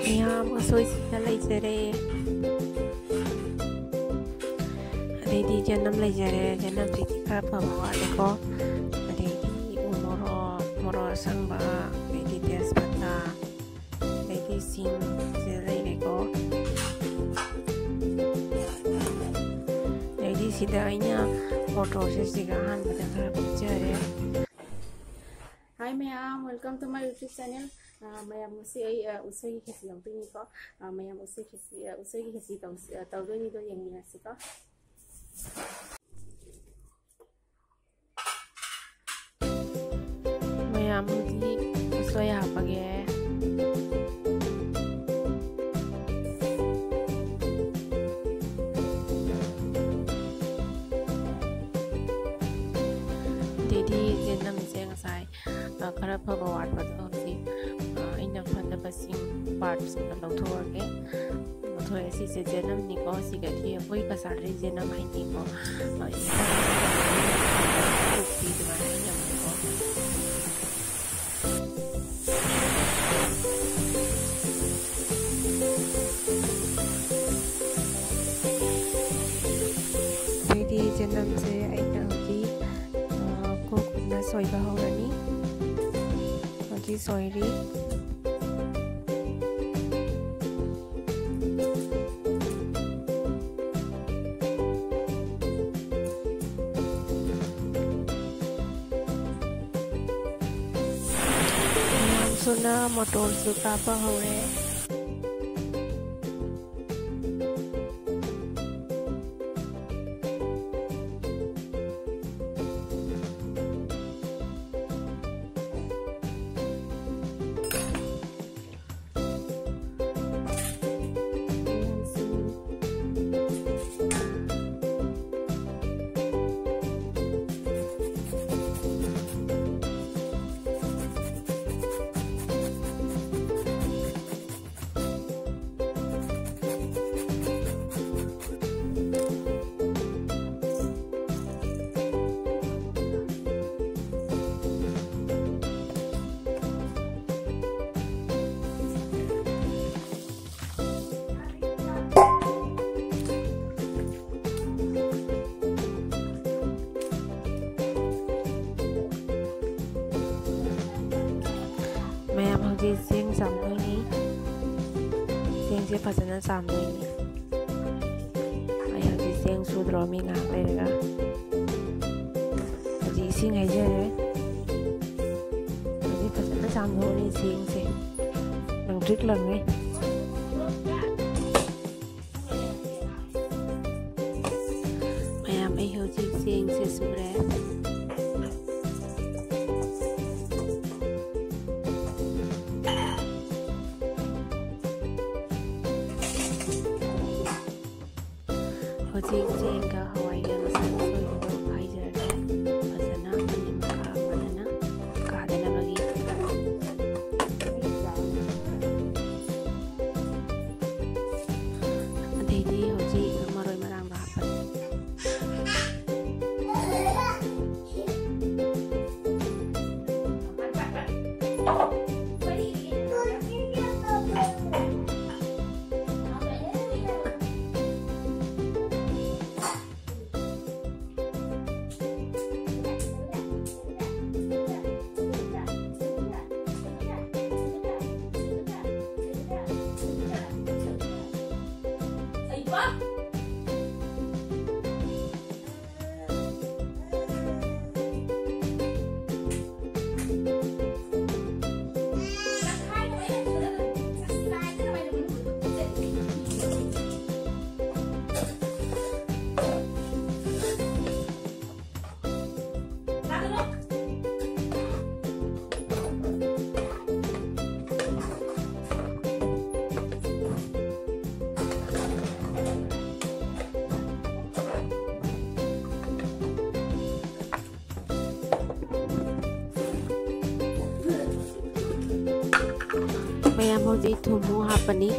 ꯃꯌꯥꯝ ꯎꯁꯣꯏꯁꯤꯗ ꯂꯩꯖꯔꯦ ꯑꯗꯩꯗꯤ ꯆꯅꯝ ꯂꯩꯖꯔꯦ ꯆꯅꯝꯁꯤꯗꯤ ꯈꯔ ꯐꯕ ꯋꯥꯠꯂꯦꯀꯣ ꯑꯗꯩꯗꯤ ꯎ ꯃꯣꯔꯣꯛ ꯑꯁꯪꯕ ꯑꯗꯩꯗꯤ ꯇꯦꯖꯄꯇꯥ ꯑꯗꯩꯗꯤ ꯁꯤꯡꯁꯤꯗ ꯂꯩꯔꯦꯀꯣ ꯑꯗꯩꯗꯤ ꯁꯤꯗ ꯑꯩꯅ ꯃꯣꯇꯣꯔꯁꯦ ꯁꯤꯒ ꯑꯍꯥꯟꯕꯗ ꯈꯔ ꯐꯨꯠꯆꯔꯦ. Hi mayam, welcome to my YouTube channel. Mayam musi ay usoi khichdi tongdoi ko. Mayam usoi khichdi tongdoi ni do yenginasi ko. mayam di usoi hapage. Dedi jenam se ngasai khara phaba watpado hauji aina phadabasing parts na lawthorage lawthore si se jenam ni ko si ga thi hoi ka sarri jenam hai ni ko kupi dwa yam ko dedi jenam se aina hauji soy bahorani hoji soyri suna motor suka bahore mayam hoji sing samdoi ni sing se phajana samdoi ni ai hoji sing sudro mi nga lerega hoji sing hai jare hoji phajana samdoi ni sing se nang trik lang ni mayam ai hoji sing se sure hoji jenga haoe ga masala soy do haijare phajana mani maka madana kadana bagi adedi hoji maroi marang ba hapan mayam hoji thumu hapani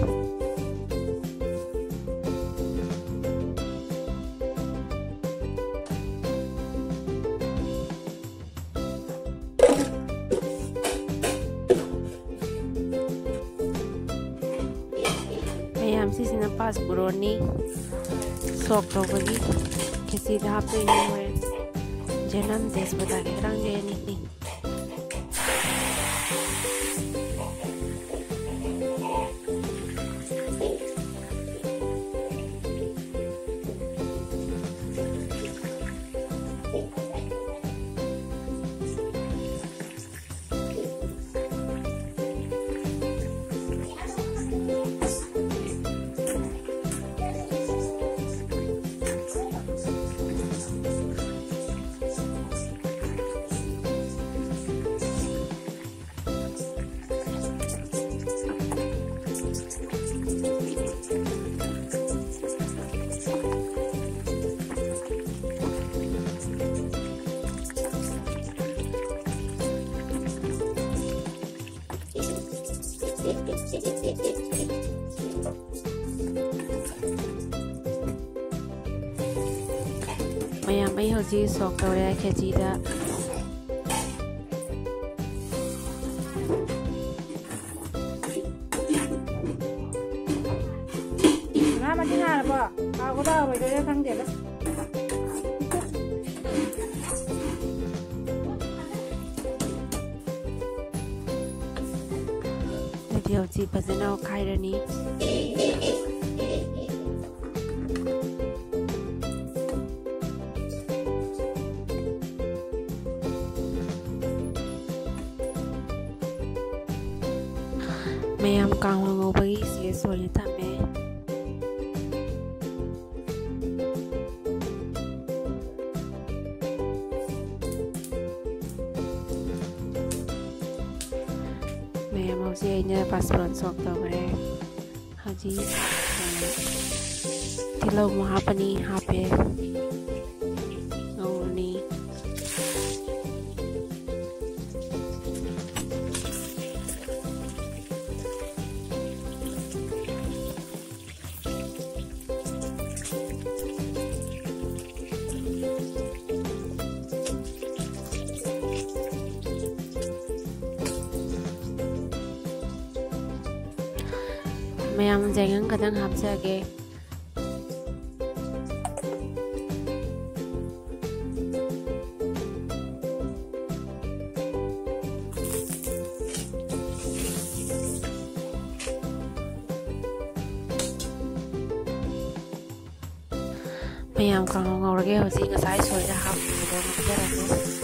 mayam sisina pas buroni sok tawbagi khesi da hapte ni jenam des bata ke rang je ni mayam ai hoji sok tawre khesi da na ma tin ha ba ko da ba de khang de la hoji fazana khairani mayam kang ngo bagi si soli tame mayam hoji nya pasron sok tawre haji tilo mo hapani hape ngoni mayam jangan kadang hapsage mayam kang ngorge hoji ngasai soi da hap do ngajara ko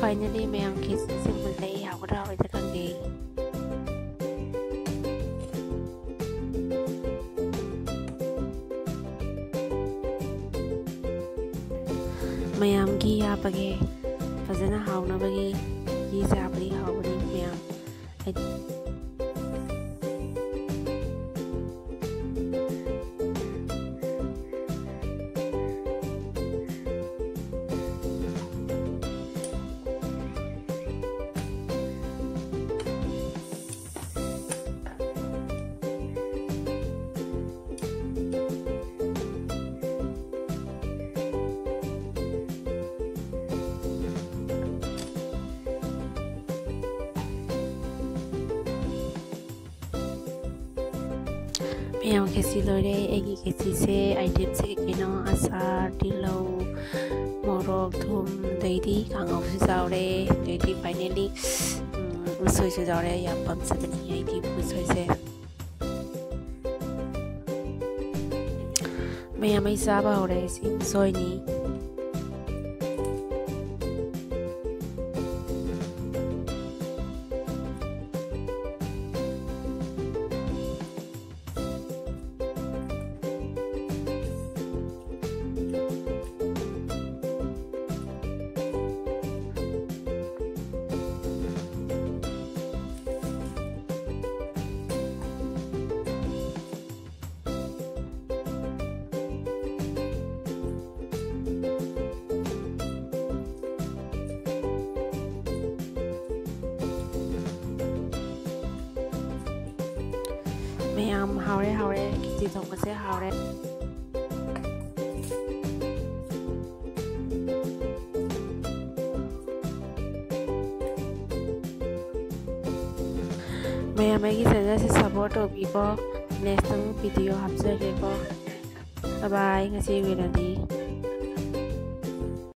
finally mayam kiss simple day how ra oi ta kang de mayam gi ya page fazana hauna bagi gi sa bari hawani mayam mayam khesi lore egi khesi se item se kino asar tilo morok thum deidi kangau su jaure deidi finally usoi su jaure ya pam sabani ai di usoi se mayam ai saba hore si usoi ni ꯃꯌꯥꯝ ꯍꯥꯎꯔꯦ ꯍꯥꯎꯔꯦ ꯈꯦꯆꯤ ꯊꯣꯡꯕꯁꯦ ꯍꯥꯎꯔꯦ ꯃꯌꯥꯝ ꯑꯩꯒꯤ ꯆꯦꯅꯦꯜꯁꯦ support ꯇꯧꯕꯤꯀꯣ next video ꯍꯥꯞꯆꯒꯦꯀꯣ ꯕꯥꯏ ꯉꯁꯤꯒꯤ ꯑꯣꯏꯅꯗꯤ